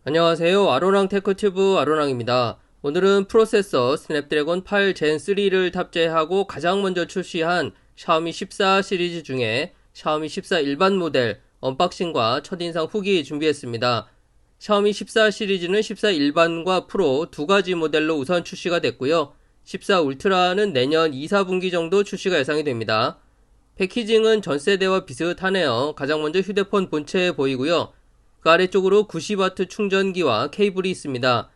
안녕하세요. 아로랑 테크튜브 아로랑입니다. 오늘은 프로세서 스냅드래곤 8 젠 3를 탑재하고 가장 먼저 출시한 샤오미 14 시리즈 중에 샤오미 14 일반 모델 언박싱과 첫인상 후기 준비했습니다. 샤오미 14 시리즈는 14 일반과 프로 두 가지 모델로 우선 출시가 됐고요. 14 울트라는 내년 2, 4분기 정도 출시가 예상이 됩니다. 패키징은 전 세대와 비슷하네요. 가장 먼저 휴대폰 본체 보이고요. 그 아래쪽으로 90W 충전기와 케이블이 있습니다.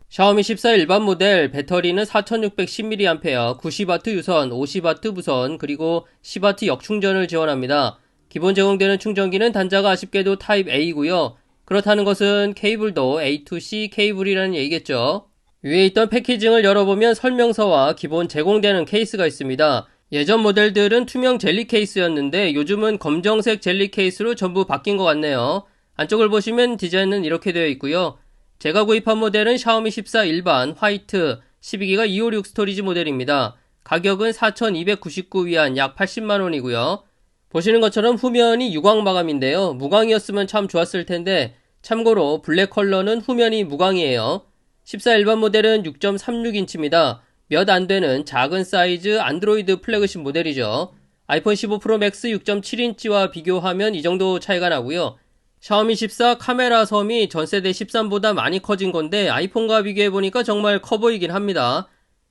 샤오미 14 일반 모델 배터리는 4610mAh, 90W 유선, 50W 무선, 그리고 10W 역충전을 지원합니다. 기본 제공되는 충전기는 단자가 아쉽게도 타입 A고요. 그렇다는 것은 케이블도 A2C 케이블이라는 얘기겠죠. 위에 있던 패키징을 열어보면 설명서와 기본 제공되는 케이스가 있습니다. 예전 모델들은 투명 젤리 케이스였는데 요즘은 검정색 젤리 케이스로 전부 바뀐 것 같네요. 안쪽을 보시면 디자인은 이렇게 되어 있고요. 제가 구입한 모델은 샤오미 14 일반 화이트 12기가 256 스토리지 모델입니다. 가격은 4,299위안 약 80만원이고요. 보시는 것처럼 후면이 유광 마감인데요. 무광이었으면 참 좋았을 텐데 참고로 블랙 컬러는 후면이 무광이에요. 14 일반 모델은 6.36인치입니다. 몇 안 되는 작은 사이즈 안드로이드 플래그십 모델이죠. 아이폰 15 프로 맥스 6.7인치와 비교하면 이 정도 차이가 나고요. 샤오미 14 카메라 섬이 전세대 13보다 많이 커진 건데 아이폰과 비교해보니까 정말 커 보이긴 합니다.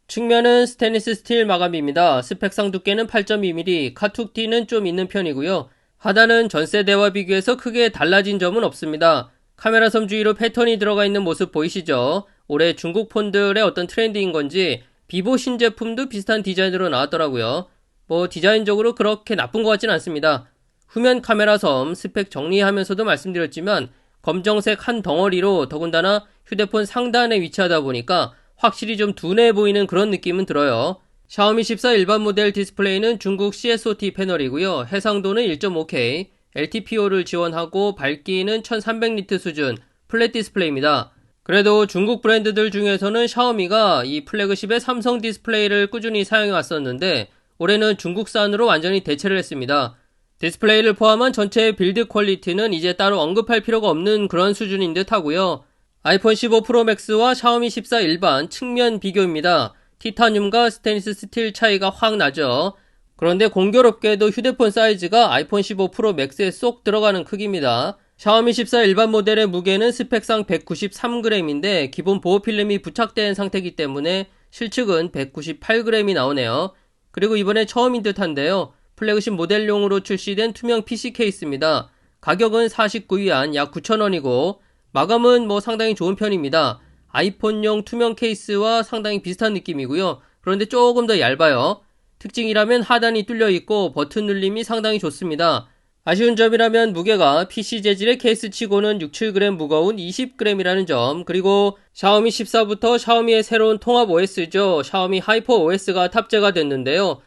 측면은 스테인리스 스틸 마감입니다. 스펙상 두께는 8.2mm, 카툭티는 좀 있는 편이고요. 하단은 전세대와 비교해서 크게 달라진 점은 없습니다. 카메라 섬 주위로 패턴이 들어가 있는 모습 보이시죠? 올해 중국 폰들의 어떤 트렌드인 건지 비보 신제품도 비슷한 디자인으로 나왔더라고요. 디자인적으로 그렇게 나쁜 것 같진 않습니다. 후면 카메라 섬 스펙 정리하면서도 말씀드렸지만 검정색 한 덩어리로 더군다나 휴대폰 상단에 위치하다 보니까 확실히 좀 둔해 보이는 그런 느낌은 들어요. 샤오미 14 일반 모델 디스플레이는 중국 CSOT 패널이고요. 해상도는 1.5K, LTPO를 지원하고 밝기는 1300니트 수준, 플랫 디스플레이입니다. 그래도 중국 브랜드들 중에서는 샤오미가 이 플래그십의 삼성 디스플레이를 꾸준히 사용해 왔었는데 올해는 중국산으로 완전히 대체를 했습니다. 디스플레이를 포함한 전체 빌드 퀄리티는 이제 따로 언급할 필요가 없는 그런 수준인 듯 하고요. 아이폰 15 프로 맥스와 샤오미 14 일반 측면 비교입니다. 티타늄과 스테인리스 스틸 차이가 확 나죠. 그런데 공교롭게도 휴대폰 사이즈가 아이폰 15 프로 맥스에 쏙 들어가는 크기입니다. 샤오미 14 일반 모델의 무게는 스펙상 193g인데 기본 보호 필름이 부착된 상태이기 때문에 실측은 198g이 나오네요. 그리고 이번에 처음인 듯한데요. 플래그십 모델용으로 출시된 투명 PC 케이스입니다. 가격은 49위안 약 9,000원이고 마감은 상당히 좋은 편입니다. 아이폰용 투명 케이스와 상당히 비슷한 느낌이고요. 그런데 조금 더 얇아요. 특징이라면 하단이 뚫려있고 버튼 눌림이 상당히 좋습니다. 아쉬운 점이라면 무게가 PC 재질의 케이스치고는 6-7g 무거운 20g이라는 점, 그리고 샤오미 14부터 샤오미의 새로운 통합 OS죠. 샤오미 하이퍼 OS가 탑재가 됐는데요.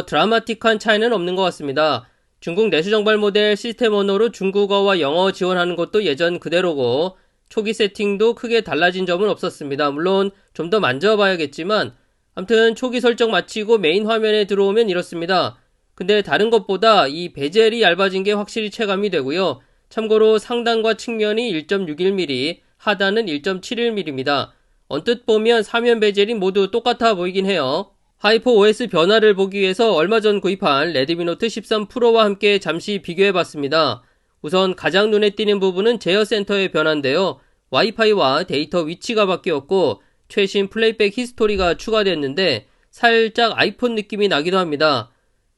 드라마틱한 차이는 없는 것 같습니다. 중국 내수 정발 모델 시스템 언어로 중국어와 영어 지원하는 것도 예전 그대로고 초기 세팅도 크게 달라진 점은 없었습니다. 물론 좀 더 만져봐야겠지만 아무튼 초기 설정 마치고 메인 화면에 들어오면 이렇습니다. 근데 다른 것보다 이 베젤이 얇아진 게 확실히 체감이 되고요. 참고로 상단과 측면이 1.61mm, 하단은 1.71mm입니다. 언뜻 보면 사면 베젤이 모두 똑같아 보이긴 해요. 하이퍼 OS 변화를 보기 위해서 얼마 전 구입한 레드미 노트 13 프로와 함께 잠시 비교해봤습니다. 우선 가장 눈에 띄는 부분은 제어 센터의 변화인데요. 와이파이와 데이터 위치가 바뀌었고 최신 플레이백 히스토리가 추가됐는데 살짝 아이폰 느낌이 나기도 합니다.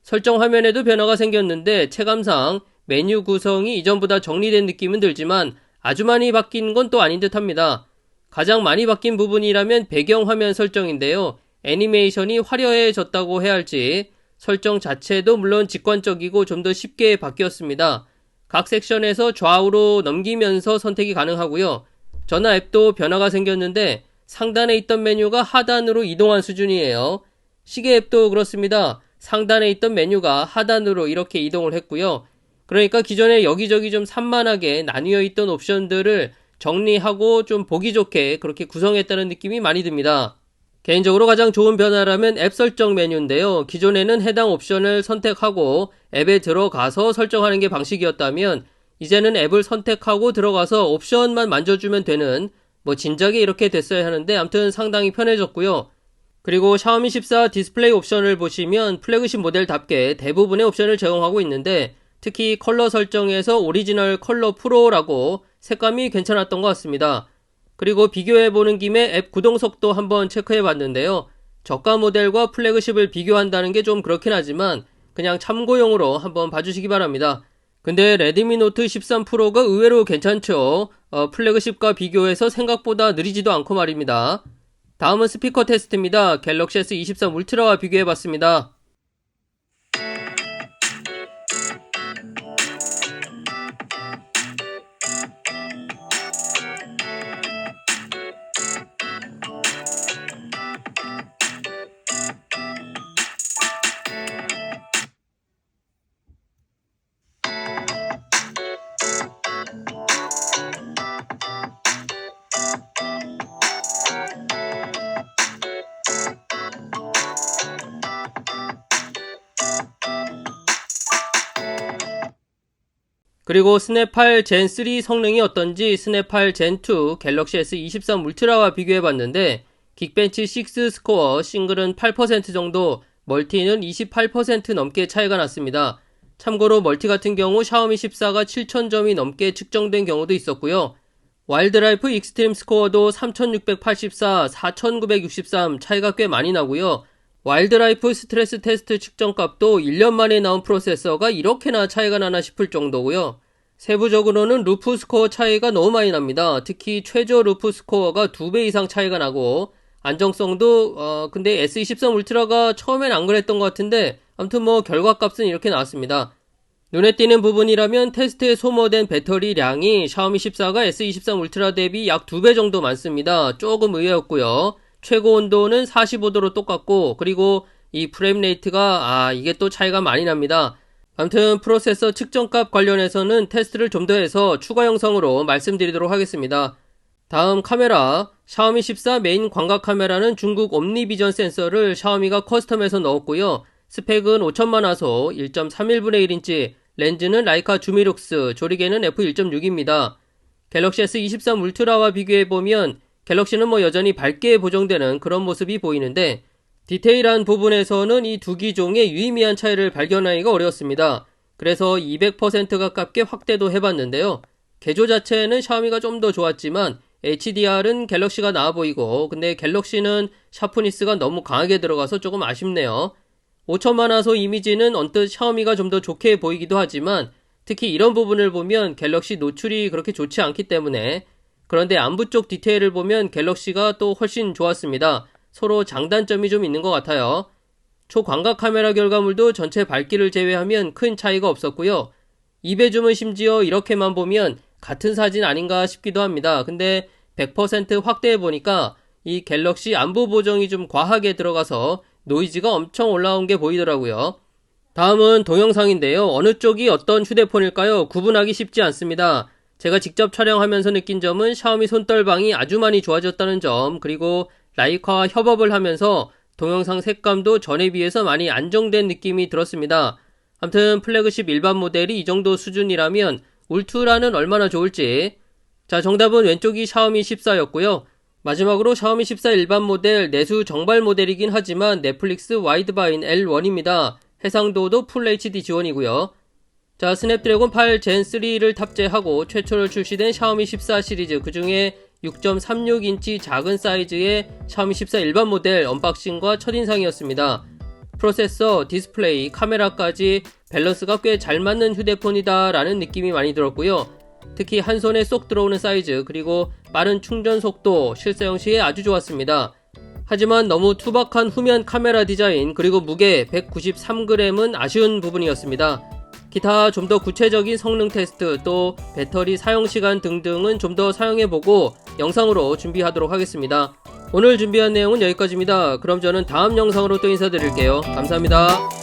설정 화면에도 변화가 생겼는데 체감상 메뉴 구성이 이전보다 정리된 느낌은 들지만 아주 많이 바뀐 건 또 아닌 듯 합니다. 가장 많이 바뀐 부분이라면 배경화면 설정인데요. 애니메이션이 화려해졌다고 해야 할지 설정 자체도 물론 직관적이고 좀 더 쉽게 바뀌었습니다. 각 섹션에서 좌우로 넘기면서 선택이 가능하고요. 전화 앱도 변화가 생겼는데 상단에 있던 메뉴가 하단으로 이동한 수준이에요. 시계 앱도 그렇습니다. 상단에 있던 메뉴가 하단으로 이렇게 이동을 했고요. 그러니까 기존에 여기저기 좀 산만하게 나뉘어 있던 옵션들을 정리하고 좀 보기 좋게 그렇게 구성했다는 느낌이 많이 듭니다. 개인적으로 가장 좋은 변화라면 앱 설정 메뉴인데요. 기존에는 해당 옵션을 선택하고 앱에 들어가서 설정하는 게 방식이었다면 이제는 앱을 선택하고 들어가서 옵션만 만져주면 되는 진작에 이렇게 됐어야 하는데 아무튼 상당히 편해졌고요. 그리고 샤오미 14 디스플레이 옵션을 보시면 플래그십 모델답게 대부분의 옵션을 제공하고 있는데 특히 컬러 설정에서 오리지널 컬러 프로라고 색감이 괜찮았던 것 같습니다. 그리고 비교해보는 김에 앱 구동 속도 한번 체크해봤는데요. 저가 모델과 플래그십을 비교한다는 게 좀 그렇긴 하지만 그냥 참고용으로 한번 봐주시기 바랍니다. 근데 레드미 노트 13 프로가 의외로 괜찮죠. 플래그십과 비교해서 생각보다 느리지도 않고 말입니다. 다음은 스피커 테스트입니다. 갤럭시 S23 울트라와 비교해봤습니다. 그리고 스냅 8 젠 3 성능이 어떤지 스냅 8 젠 2 갤럭시 S23 울트라와 비교해봤는데 긱벤치 6 스코어 싱글은 8% 정도, 멀티는 28% 넘게 차이가 났습니다. 참고로 멀티 같은 경우 샤오미 14가 7000점이 넘게 측정된 경우도 있었고요. 와일드라이프 익스트림 스코어도 3684, 4963 차이가 꽤 많이 나고요. 와일드라이프 스트레스 테스트 측정값도 1년 만에 나온 프로세서가 이렇게나 차이가 나나 싶을 정도고요. 세부적으로는 루프 스코어 차이가 너무 많이 납니다. 특히 최저 루프 스코어가 2배 이상 차이가 나고 안정성도 근데 S23 울트라가 처음엔 안 그랬던 것 같은데 아무튼 결과값은 이렇게 나왔습니다. 눈에 띄는 부분이라면 테스트에 소모된 배터리량이 샤오미 14가 S23 울트라 대비 약 2배 정도 많습니다. 조금 의외였고요. 최고 온도는 45도로 똑같고 그리고 이 프레임 레이트가 이게 또 차이가 많이 납니다. 아무튼 프로세서 측정값 관련해서는 테스트를 좀 더 해서 추가 영상으로 말씀드리도록 하겠습니다. 다음 카메라, 샤오미 14 메인 광각 카메라는 중국 옴니비전 센서를 샤오미가 커스텀해서 넣었고요. 스펙은 5000만화소, 1.31분의 1인치, 렌즈는 라이카 주미룩스, 조리개는 f1.6입니다. 갤럭시 S23 울트라와 비교해보면 갤럭시는 여전히 밝게 보정되는 그런 모습이 보이는데 디테일한 부분에서는 이 두 기종의 유의미한 차이를 발견하기가 어려웠습니다. 그래서 200% 가깝게 확대도 해봤는데요. 개조 자체는 샤오미가 좀 더 좋았지만 HDR은 갤럭시가 나아 보이고 근데 갤럭시는 샤프니스가 너무 강하게 들어가서 조금 아쉽네요. 5000만화소 이미지는 언뜻 샤오미가 좀 더 좋게 보이기도 하지만 특히 이런 부분을 보면 갤럭시 노출이 그렇게 좋지 않기 때문에 그런데 안부 쪽 디테일을 보면 갤럭시가 또 훨씬 좋았습니다. 서로 장단점이 좀 있는 것 같아요. 초광각 카메라 결과물도 전체 밝기를 제외하면 큰 차이가 없었고요. 2배줌은 심지어 이렇게만 보면 같은 사진 아닌가 싶기도 합니다. 근데 100% 확대해보니까 이 갤럭시 안부 보정이 좀 과하게 들어가서 노이즈가 엄청 올라온 게 보이더라고요. 다음은 동영상인데요. 어느 쪽이 어떤 휴대폰일까요? 구분하기 쉽지 않습니다. 제가 직접 촬영하면서 느낀 점은 샤오미 손떨방이 아주 많이 좋아졌다는 점, 그리고 라이카와 협업을 하면서 동영상 색감도 전에 비해서 많이 안정된 느낌이 들었습니다. 아무튼 플래그십 일반 모델이 이 정도 수준이라면 울트라는 얼마나 좋을지. 자, 정답은 왼쪽이 샤오미 14였고요. 마지막으로 샤오미 14 일반 모델 내수 정발 모델이긴 하지만 넷플릭스 와이드바인 L1입니다. 해상도도 풀 HD 지원이고요. 자, 스냅드래곤 8 젠 3를 탑재하고 최초로 출시된 샤오미 14 시리즈, 그 중에 6.36인치 작은 사이즈의 샤오미 14 일반 모델 언박싱과 첫인상이었습니다. 프로세서, 디스플레이, 카메라까지 밸런스가 꽤 잘 맞는 휴대폰이다 라는 느낌이 많이 들었고요. 특히 한 손에 쏙 들어오는 사이즈, 그리고 빠른 충전 속도, 실사용 시에 아주 좋았습니다. 하지만 너무 투박한 후면 카메라 디자인, 그리고 무게 193g은 아쉬운 부분이었습니다. 기타 좀 더 구체적인 성능 테스트, 또 배터리 사용시간 등등은 좀 더 사용해보고 영상으로 준비하도록 하겠습니다. 오늘 준비한 내용은 여기까지입니다. 그럼 저는 다음 영상으로 또 인사드릴게요. 감사합니다.